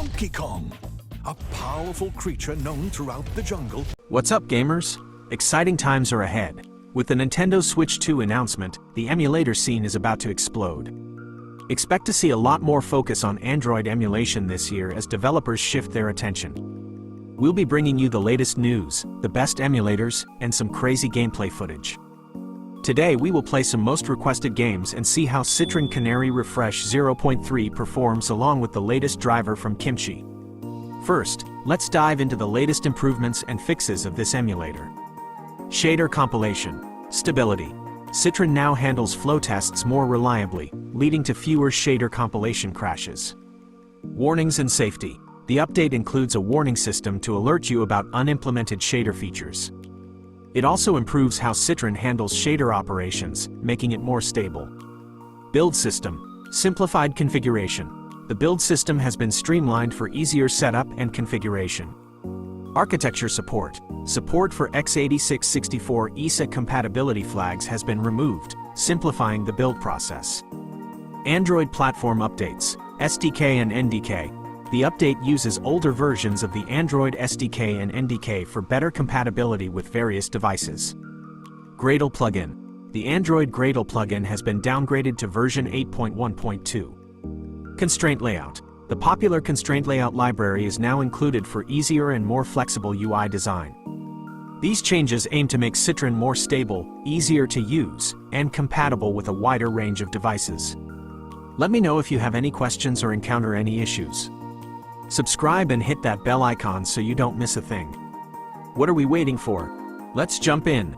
Donkey Kong, a powerful creature known throughout the jungle. What's up, gamers? Exciting times are ahead. With the Nintendo Switch 2 announcement, the emulator scene is about to explode. Expect to see a lot more focus on Android emulation this year as developers shift their attention. We'll be bringing you the latest news, the best emulators, and some crazy gameplay footage. Today we will play some most requested games and see how Citron Canary Refresh 0.3 performs along with the latest driver from Kimchi. First, let's dive into the latest improvements and fixes of this emulator. Shader compilation. Stability. Citron now handles flow tests more reliably, leading to fewer shader compilation crashes. Warnings and safety. The update includes a warning system to alert you about unimplemented shader features. It also improves how Citron handles shader operations, making it more stable. Build system. Simplified configuration. The build system has been streamlined for easier setup and configuration. Architecture support. Support for x86-64 ESA compatibility flags has been removed, simplifying the build process. Android platform updates. SDK and NDK. The update uses older versions of the Android SDK and NDK for better compatibility with various devices. Gradle plugin. The Android Gradle plugin has been downgraded to version 8.1.2. Constraint layout. The popular constraint layout library is now included for easier and more flexible UI design. These changes aim to make Citron more stable, easier to use, and compatible with a wider range of devices. Let me know if you have any questions or encounter any issues. Subscribe and hit that bell icon so you don't miss a thing. What are we waiting for? Let's jump in.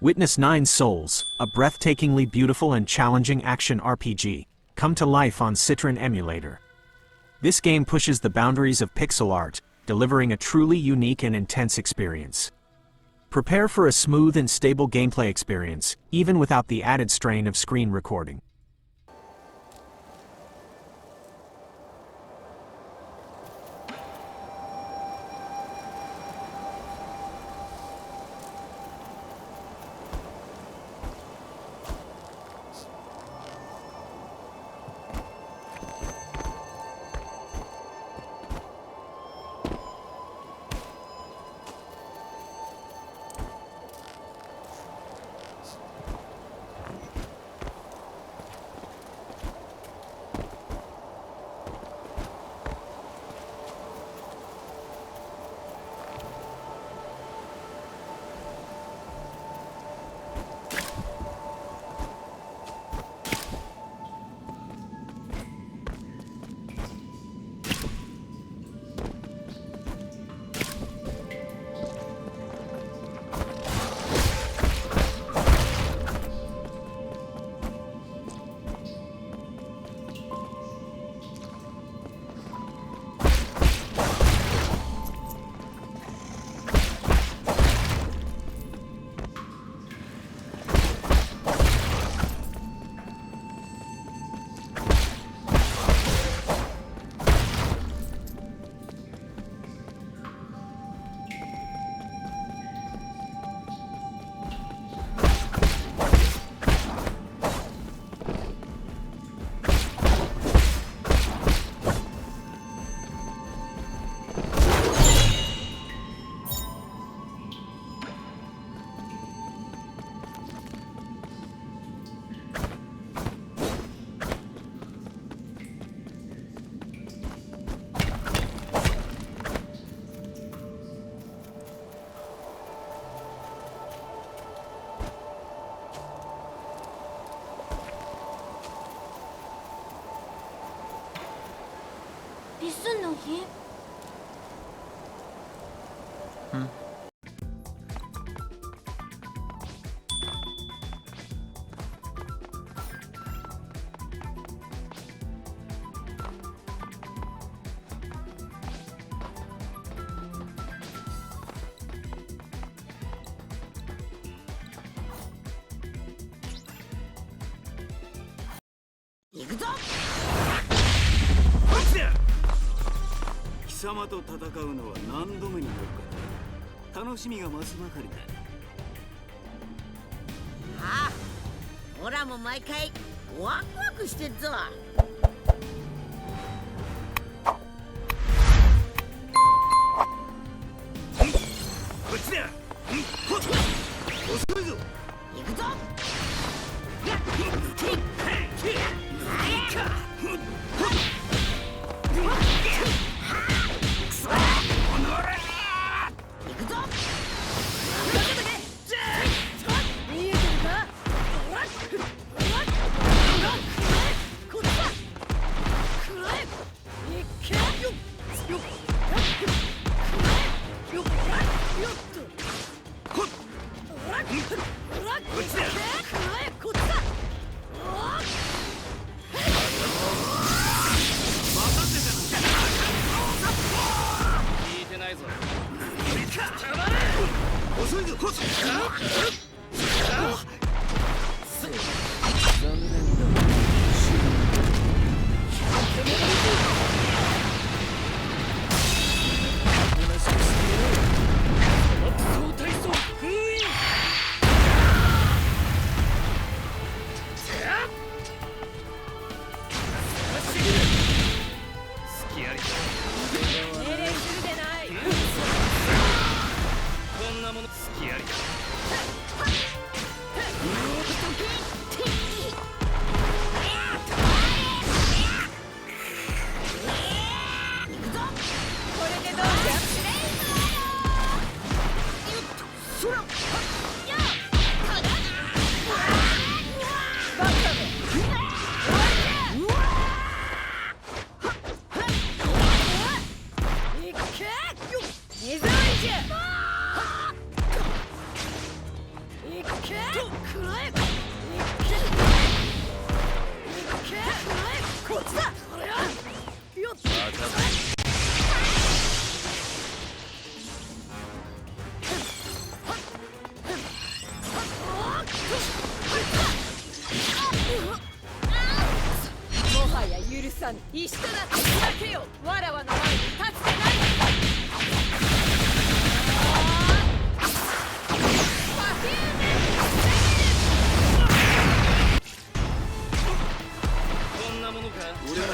Witness 9 Souls, a breathtakingly beautiful and challenging action RPG, come to life on Citron emulator. This game pushes the boundaries of pixel art, delivering a truly unique and intense experience. Prepare for a smooth and stable gameplay experience, even without the added strain of screen recording. 行くぞ。こっちだ。貴様と戦うのは何度目になるか。楽しみが増すばかりだ。ああ、オラも毎回ワクワクしてっぞ。こっちだ。遅いぞ。行くぞ。石となって砕けよ。わらわの前に立つでない。こんなものか。俺は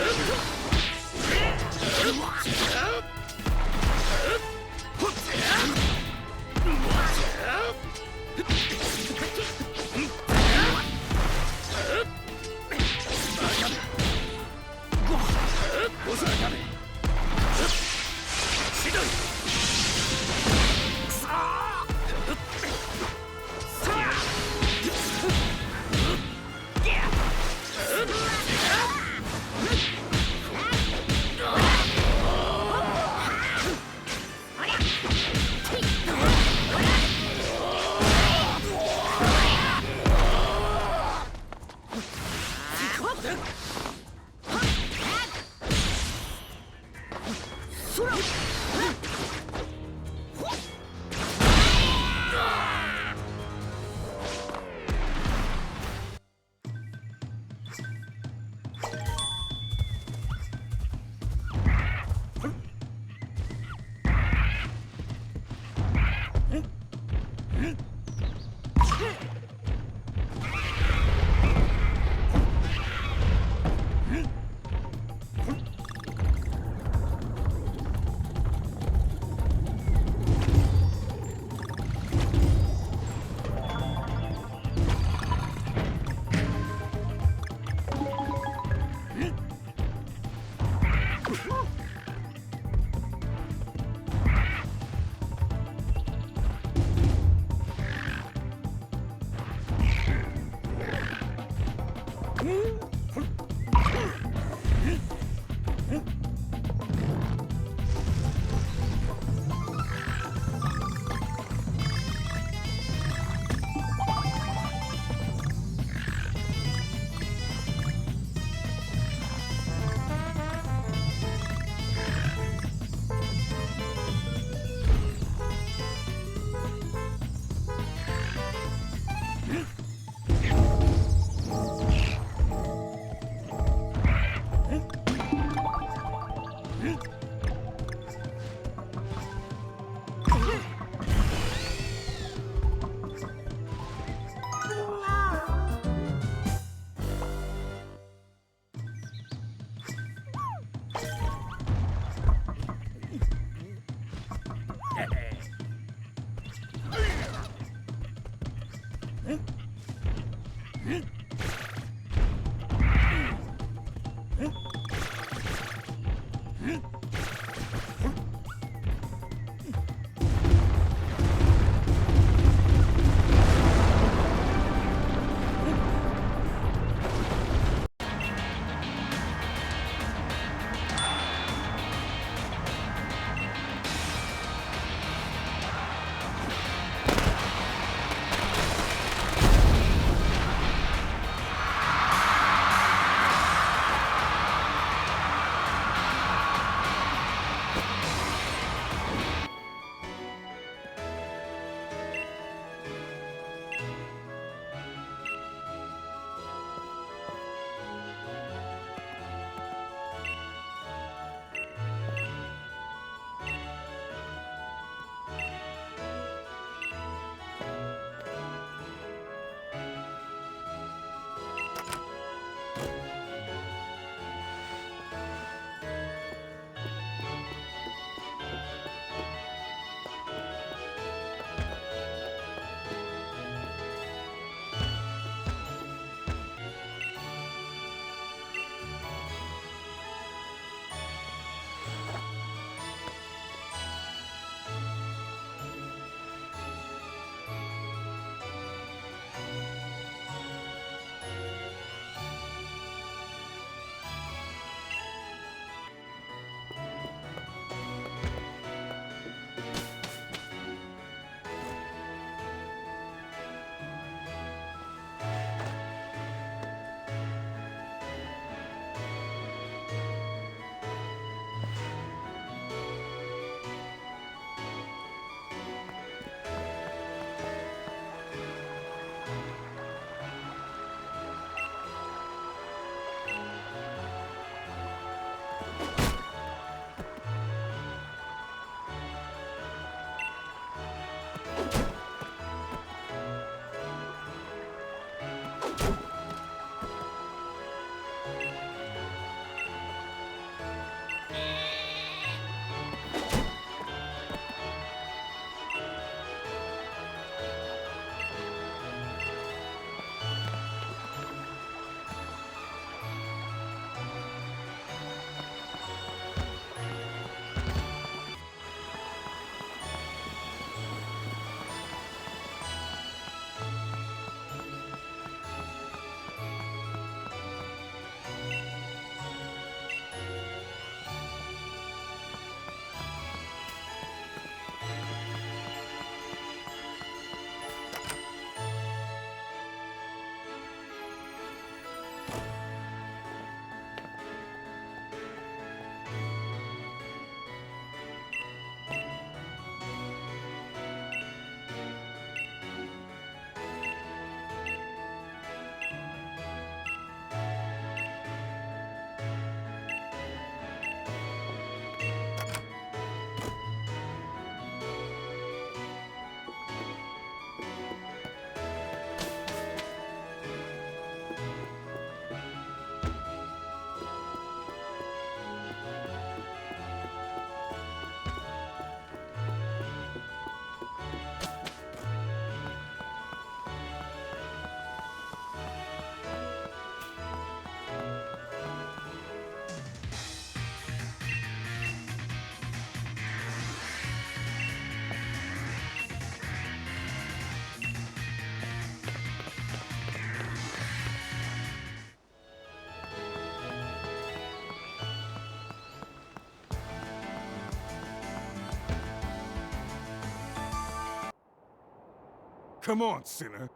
Come on, sinner.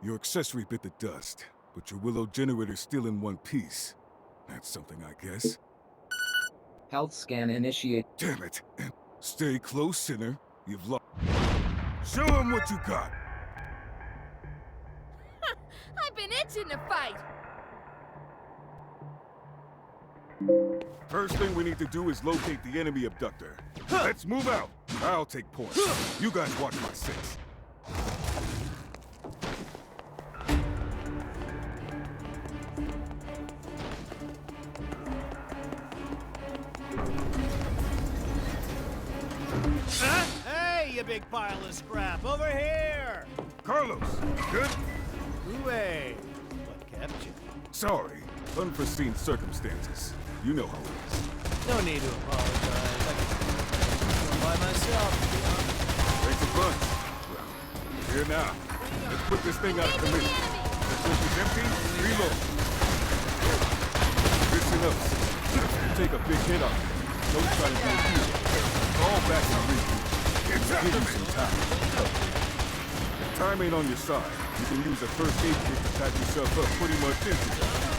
Your accessory bit the dust, but your Willow generator's still in one piece. That's something, I guess. Health scan initiate. Damn it. Stay close, sinner. You've lost. Show him what you got. I've been itching to fight. First thing we need to do is locate the enemy abductor. Let's move out. I'll take point. You guys watch my six. Hey, you the big pile of scrap. Over here! Carlos, good? Hooray! What kept you? Sorry. Unforeseen circumstances. You know how it is. No need to apologize. I can do it by myself, to be honest. Thanks a bunch. Well, here now. Let's put this thing out of commission. The clip is empty. Reload. Listen up. You take a big hit on it. Don't try to do a hero. Fall back and regroup. Give you some time. If time ain't on your side, you can use a first aid kit to patch yourself up pretty much instantly.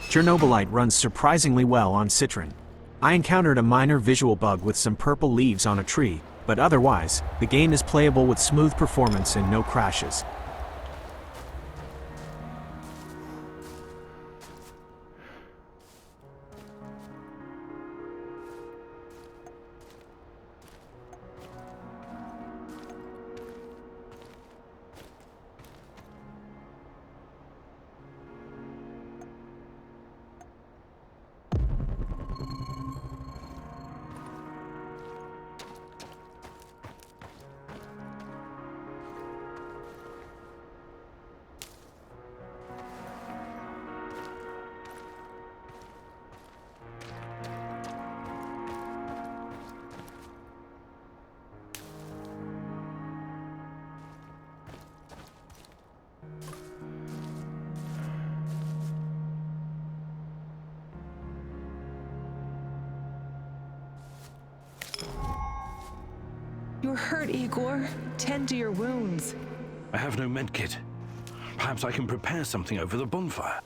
Chernobylite runs surprisingly well on Citron. I encountered a minor visual bug with some purple leaves on a tree, but otherwise, the game is playable with smooth performance and no crashes. You're hurt, Igor. Tend to your wounds. I have no medkit. Perhaps I can prepare something over the bonfire.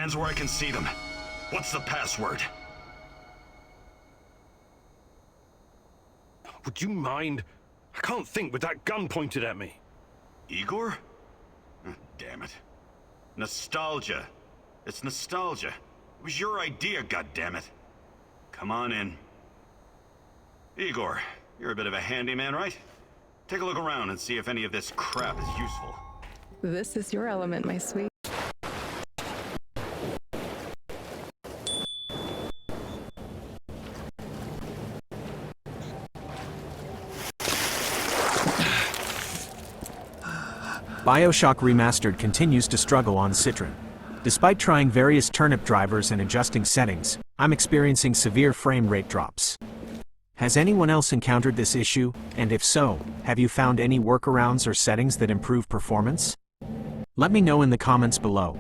hands where I can see them. What's the password? Would you mind? I can't think with that gun pointed at me. Igor? Oh, damn it. Nostalgia. It's nostalgia. It was your idea, goddammit. Come on in. Igor, you're a bit of a handyman, right? Take a look around and see if any of this crap is useful. This is your element, my sweet. Bioshock Remastered continues to struggle on Citron. Despite trying various turnip drivers and adjusting settings, I'm experiencing severe frame rate drops. Has anyone else encountered this issue, and if so, have you found any workarounds or settings that improve performance? Let me know in the comments below.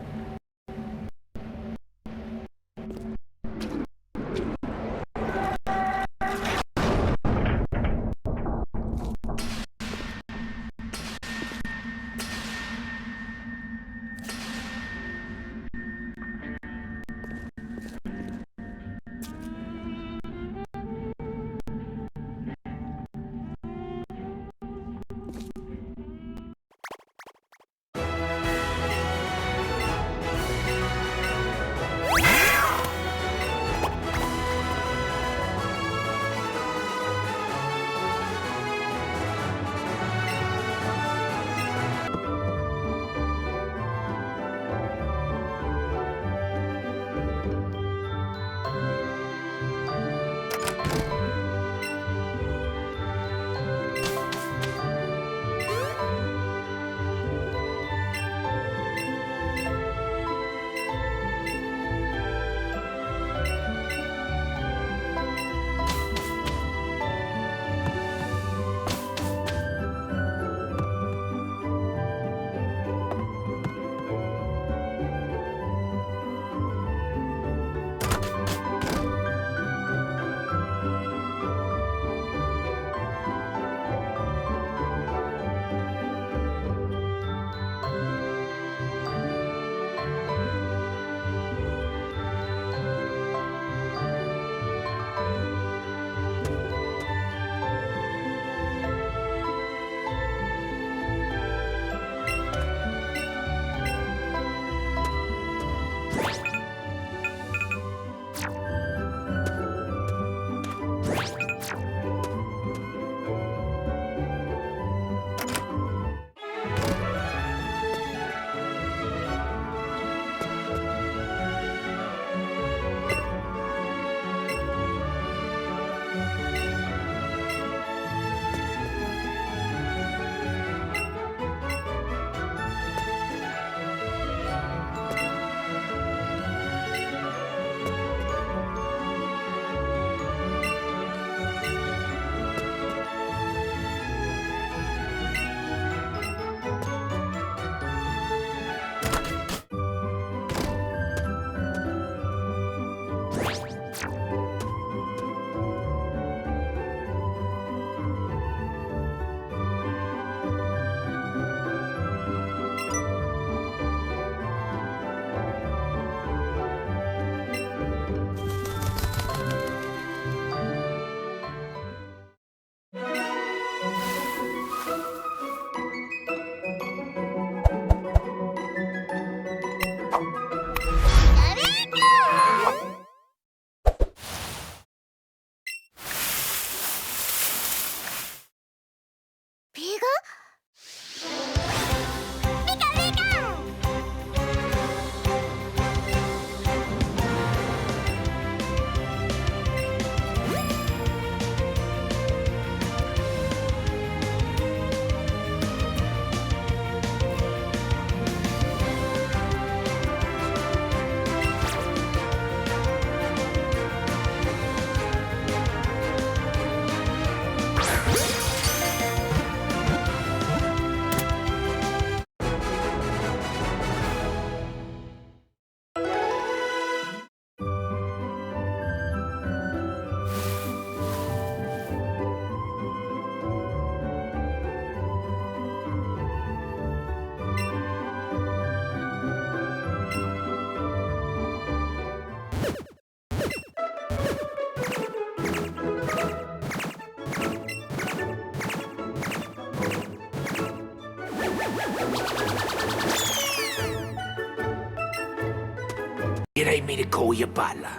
You need me to call you butler?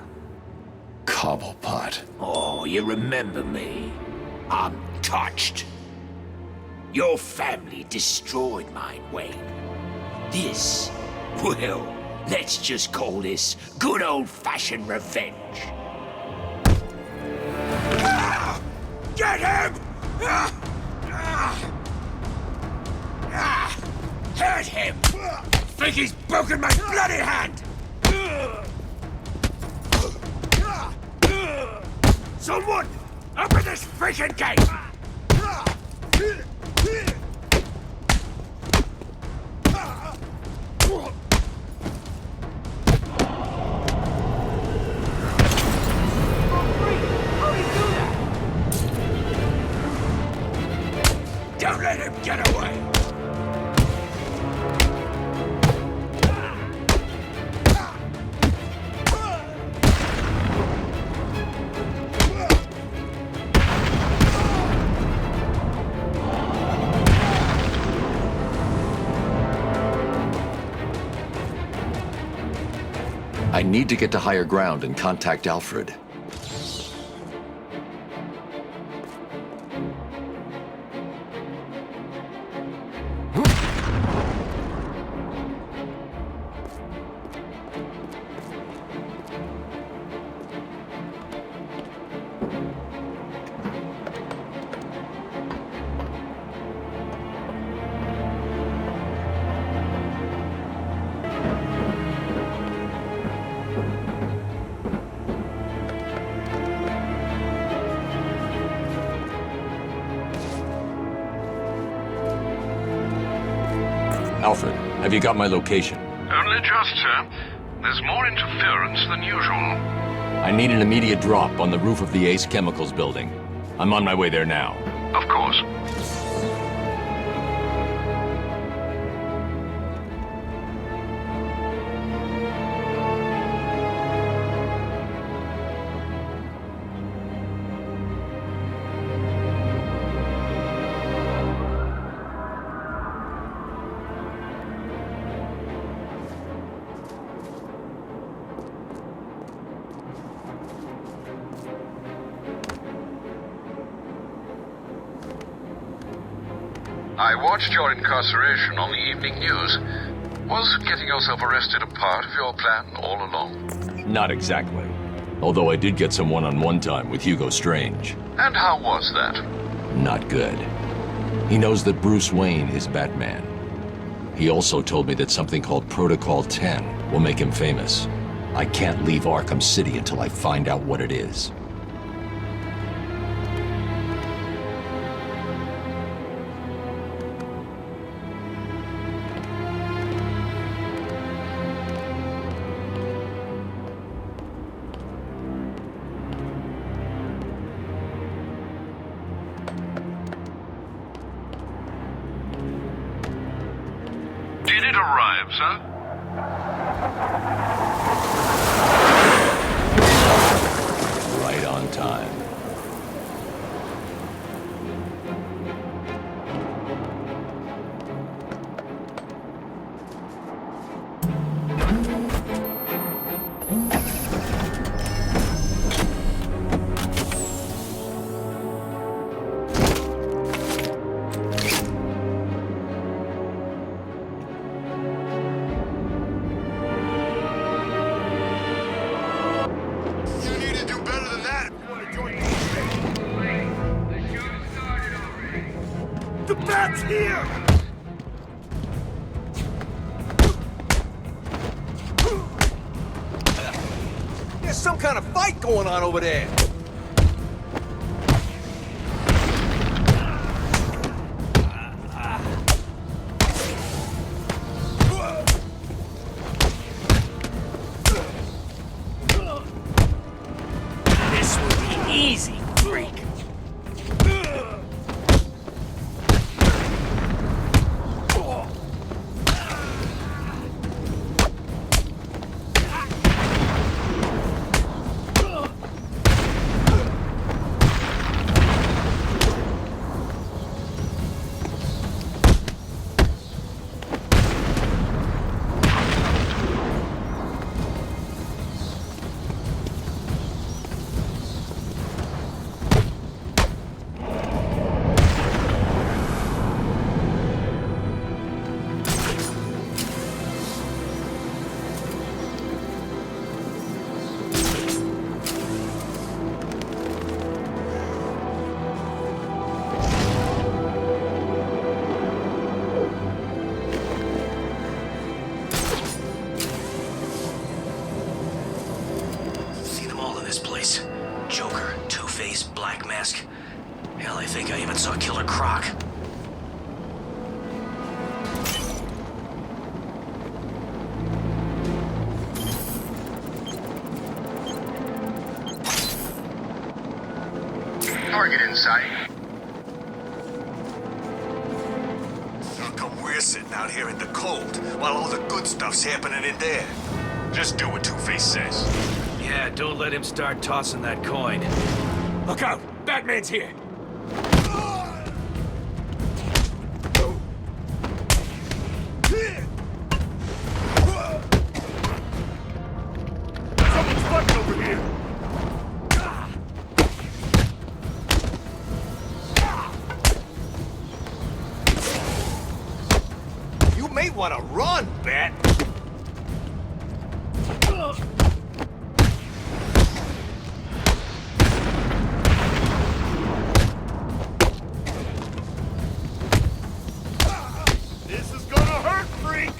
Cobblepot. Oh, you remember me? I'm touched. Your family destroyed mine, Wayne. This, well, let's just call this good old-fashioned revenge. Ah! Get him! Hurt him! Think he's broken my bloody hand! Someone, open this freaking gate! Don't let him get away! I need to get to higher ground and contact Alfred. Alfred, have you got my location? Only just, sir. There's more interference than usual. I need an immediate drop on the roof of the Ace Chemicals building. I'm on my way there now. Of course. I watched your incarceration on the evening news. Was getting yourself arrested a part of your plan all along? Not exactly. Although I did get some one-on-one time with Hugo Strange. And how was that? Not good. He knows that Bruce Wayne is Batman. He also told me that something called Protocol 10 will make him famous. I can't leave Arkham City until I find out what it is. Did it arrive, sir? Right on time. The bat's here! There's some kind of fight going on over there. This will be easy, freak. this place. Joker, Two-Face, Black Mask. Hell, I think I even saw Killer Croc. Target in sight. How come we're sitting out here in the cold while all the good stuff's happening in there? Just do what Two-Face says. Yeah, don't let him start tossing that coin. Look out! Batman's here! Something's fucking over here! You may want to run, Bat! This is gonna hurt, freak!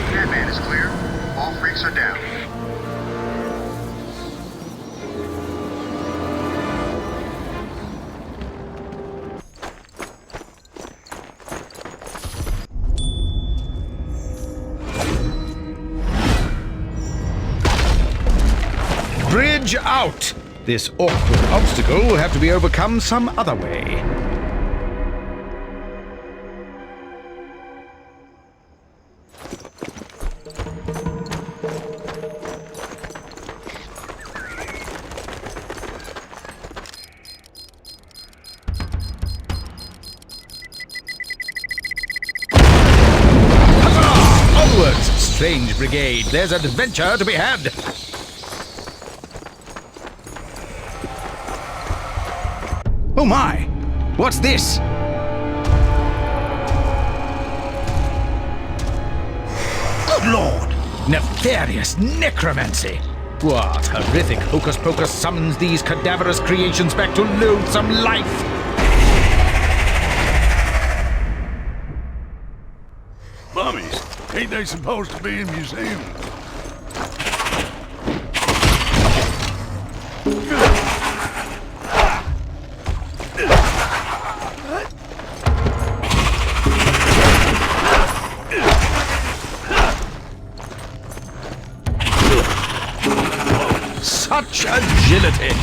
Catman is clear. All freaks are down. Bridge out! This awkward obstacle will have to be overcome some other way. Huzzah! Onwards, strange brigade. There's adventure to be had. Oh my! What's this? Good lord! Nefarious necromancy! What horrific hocus-pocus summons these cadaverous creations back to loathsome life? Mummies, ain't they supposed to be in museums? Such agility!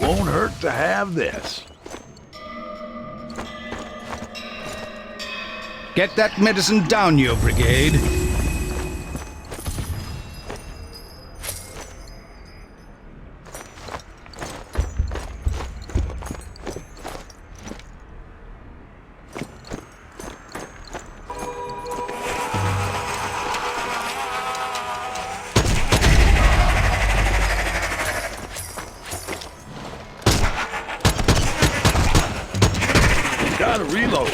Won't hurt to have this. Get that medicine down, you brigade. Gotta reload.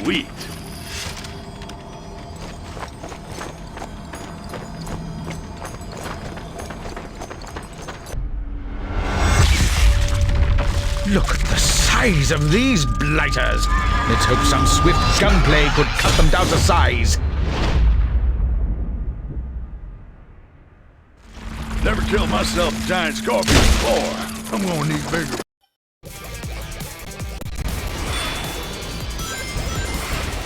Sweet. Look at the size of these blighters! Let's hope some swift gunplay could cut them down to size. Never killed myself a giant scorpion before. I'm gonna need bigger.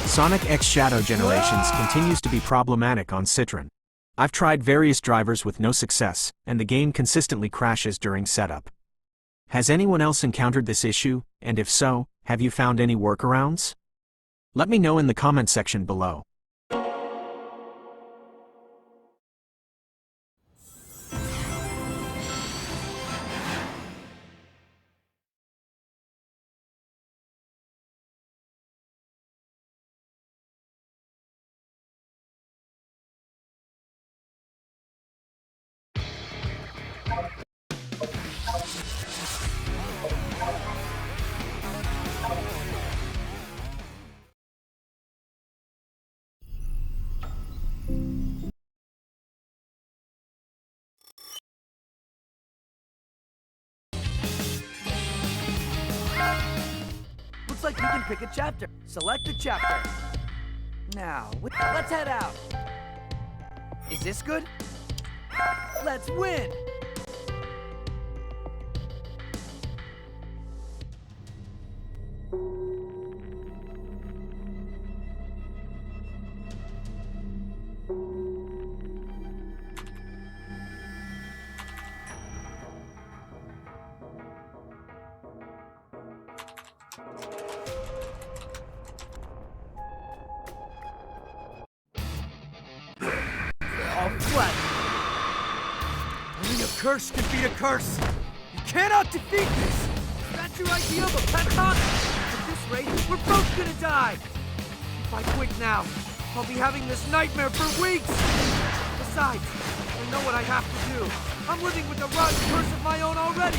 Sonic X Shadow Generations continues to be problematic on Citron. I've tried various drivers with no success, and the game consistently crashes during setup. Has anyone else encountered this issue, and if so, have you found any workarounds? Let me know in the comment section below. Looks like you can pick a chapter. Select a chapter. Now, let's head out. Is this good? Let's win! Only a curse can beat a curse! You cannot defeat this! Is that your idea of a pep talk? At this rate, we're both gonna die! If I quit now, I'll be having this nightmare for weeks! Besides, I know what I have to do. I'm living with a rotten curse of my own already!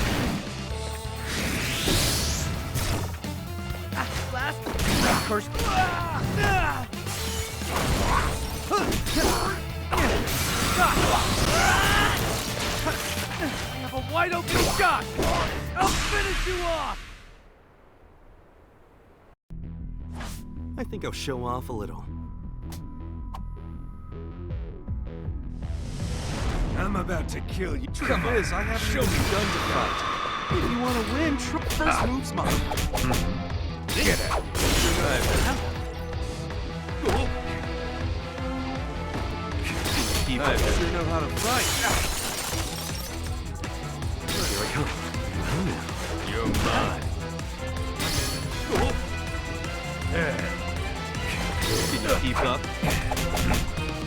Last curse... I have a wide open shot! I'll finish you off! I think I'll show off a little. I'm about to kill you. Come on, I haven't even begun to fight. If you want to win, first move's mine. Get out. I sure know how to fight. Here I come. Well now. You're mine. Can you keep up?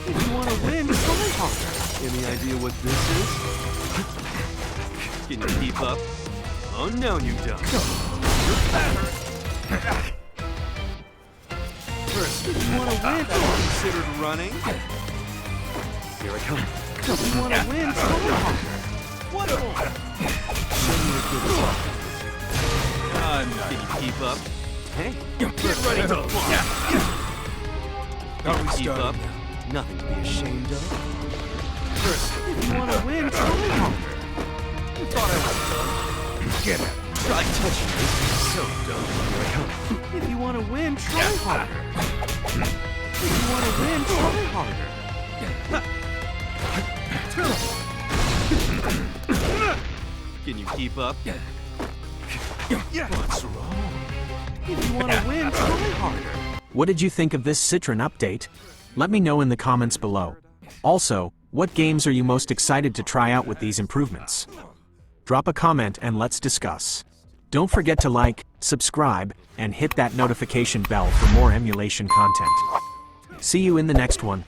If you want to win, try harder. Any idea what this is? Can you keep up? Oh no, you don't. First, if you want to win, that's considered running. Here I come. If you want to win, try harder. One more. Show me a good one. Can you keep up? Hey, get ready to fly. Can you keep up? Nothing to be ashamed of. First, if you want to win, try harder. You thought I was done. Get it. Try touching me. So dumb. Here I come. If you want to win, try harder. If you want to win, try harder. Can you keep up? What's wrong? If you want to win, try harder. What did you think of this Citron update? Let me know in the comments below. Also, what games are you most excited to try out with these improvements? Drop a comment and let's discuss. Don't forget to like, subscribe, and hit that notification bell for more emulation content. See you in the next one.